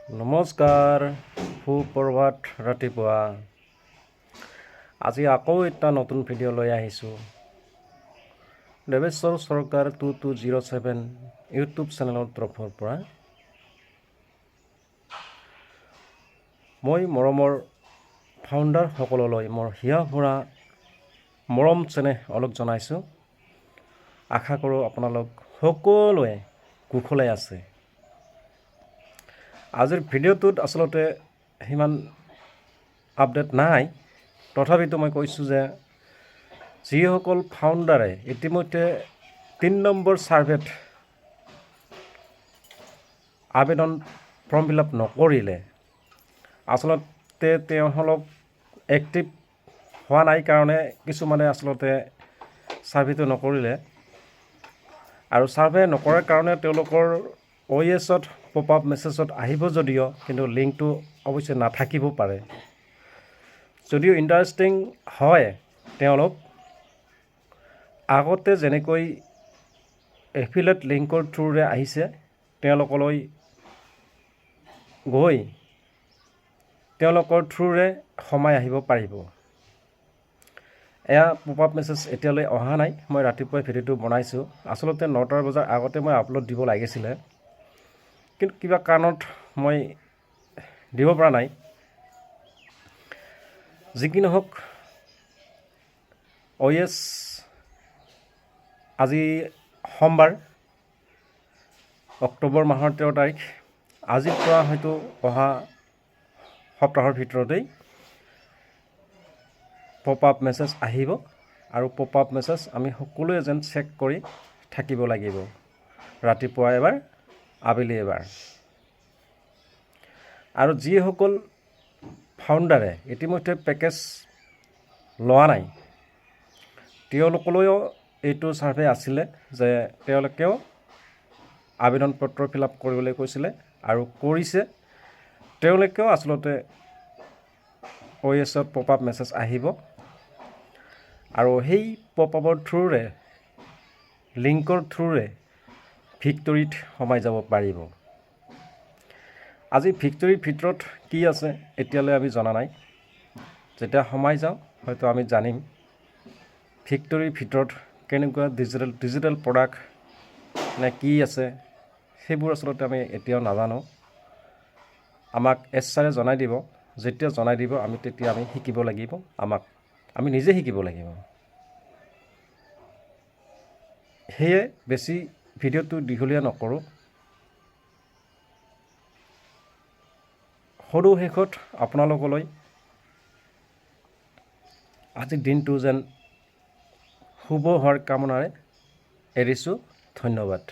নমস্কাৰ, সুপ্ৰভাত ৰাতিপুৱা। আজি আকৌ এটা নতুন ভিডিঅ' লৈ আহিছোঁ। দেৱেশ্বৰ চৰকাৰ 2207 ইউটিউব চেনেলৰ তৰফৰ পৰা। মই মৰমৰ ফাউণ্ডাৰসকললৈ মোৰ হিয়া ভৰা মৰম চেনেহ অলপ জনাইছোঁ। আশা কৰোঁ আপোনালোক সকলোৱে কুশলে আছে। আজিৰ ভিডিঅ'টোত আচলতে সিমান আপডেট নাই, তথাপিতো মই কৈছোঁ যে যিসকল ফাউণ্ডাৰে ইতিমধ্যে ৩ নম্বৰ ছাৰ্ভেত আবেদন ফৰ্ম ফিল আপ নকৰিলে, আচলতে তেওঁলোক এক্টিভ হোৱা নাই কাৰণে কিছুমানে আচলতে ছাৰ্ভেটো নকৰিলে, আৰু ছাৰ্ভে নকৰাৰ কাৰণে তেওঁলোকৰ OS-ত পপ আপ মেছেজত আহিব যদিও কিন্তু লিংকটো অৱশ্যে নাথাকিব পাৰে। যদিও ইণ্টাৰেষ্টিং হয়, তেওঁলোক আগতে যেনেকৈ এফিলেট লিংকৰ থ্ৰুৰে আহিছে তেওঁলোকলৈ গৈ তেওঁলোকৰ থ্ৰুৰে সোমাই আহিব পাৰিব। এয়া পপ আপ মেছেজ এতিয়ালৈ অহা নাই। মই ৰাতিপুৱাই ভিডিঅ'টো বনাইছোঁ। আচলতে 9টা বজাৰ আগতে মই আপলোড দিব লাগিছিলে, কিন্তু কিবা কাৰণত মই দিব পৰা নাই। যি কি নহওক, OS আজি সোমবাৰ, অক্টোবৰ মাহৰ 13 তাৰিখ। আজিৰ পৰা হয়তো অহা সপ্তাহৰ ভিতৰতেই পপ আপ মেছেজ আহিব, আৰু পপ আপ মেছেজ আমি সকলোৱে যেন চেক কৰি থাকিব লাগিব। ৰাতিপুৱা এবাৰ, আবেলি এবাৰ। আৰু যিসকল ফাউণ্ডাৰে ইতিমধ্যে পেকেজ লোৱা নাই, তেওঁলোকলৈও এইটো ছাৰ্ভে আছিলে যে তেওঁলোকেও আবেদন পত্ৰ ফিল আপ কৰিবলৈ কৈছিলে আৰু কৰিছে। তেওঁলোকেও আচলতে OS-ত পপ আপ মেছেজ আহিব, আৰু সেই পপ আপৰ থ্ৰুৰে, লিংকৰ থ্ৰুৰে ভিক্টৰীত সোমাই যাব পাৰিব। আজি ভিক্টৰীৰ ভিতৰত কি আছে এতিয়ালৈ আমি জনা নাই। যেতিয়া সোমাই যাওঁ হয়তো আমি জানিম ভিক্টৰীৰ ভিতৰত কেনেকুৱা ডিজিটেল প্ৰডাক্ট নে কি আছে, সেইবোৰ আচলতে আমি এতিয়াও নাজানো। আমাক ছাৰে জনাই দিব। যেতিয়া জনাই দিব তেতিয়া আমি শিকিব লাগিব। আমি নিজে শিকিব লাগিব। সেয়ে বেছি ভিডিঅ'টো দীঘলীয়া নকৰোঁ। সৰু শেষত আপোনালোকলৈ আজিৰ দিনটো যেন শুভ হোৱাৰ কামনাৰে এৰিছোঁ। ধন্যবাদ।